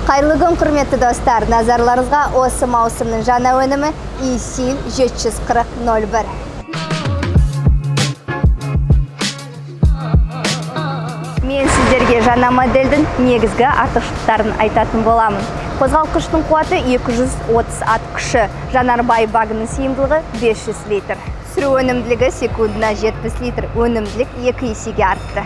Қайырлы күн, құрметті достар. Назарларыңызға осы маусымның жаңа өнімі ISIL 740-01. Мен сіздерге жаңа модельдің негізгі артықшылықтарын айтатын боламын. Қозғалтқыштың қуаты 230 ат күші, жанармай багының сыйымдылығы 500 литр. Сүру өнімділігі секундына 70 литр, өнімділік 2 есеге артты.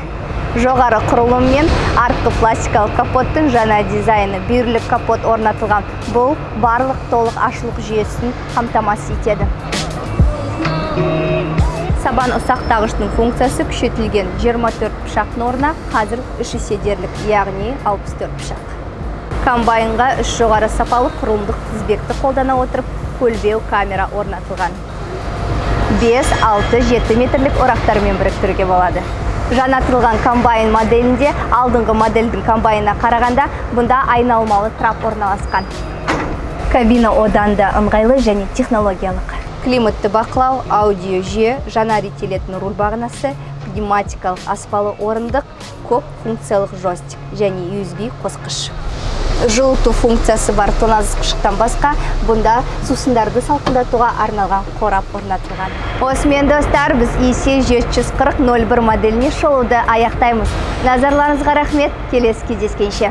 Жоғары құрылыммен артқы пластикалық капоттың жаңа дизайны, бүйірлік капот орнатылған. Бұл барлық толық ашылық жүйесін қамтамасыз етеді. Сабан ұсақтағыштың функциясы күшейтілген 24 пышақтың орнына қазір 3 седерлік, яғни 64 пышақ. Комбайнға 3 жоғары сапалы құрылымдық тізбекті қолдана отырып, көлбеу камера орнатылған. 5, 6, 7 метрлік орақтармен біріктіруге болады. Жаңартылған комбайн моделінде алдыңғы модельдің комбайнына қарағанда бұнда айналмалы трап орналасқан. Кабина одан да ыңғайлы және технологиялық. Климатты бақылау, аудио жүйе, жаңа реттелетін руль бағанасы, пневматикалық аспалы орындық, көп функциялық жойстик және USB қосқыш. Жылыту функциясы бар тоңазытқыштан басқа, бұнда сусындарды салқындатуға арналған қорап орнатылған. Осымен достар, біз ISIL 740-01 моделіне шолуды аяқтаймыз. Назарларыңызға рахмет, келесі кездескенше.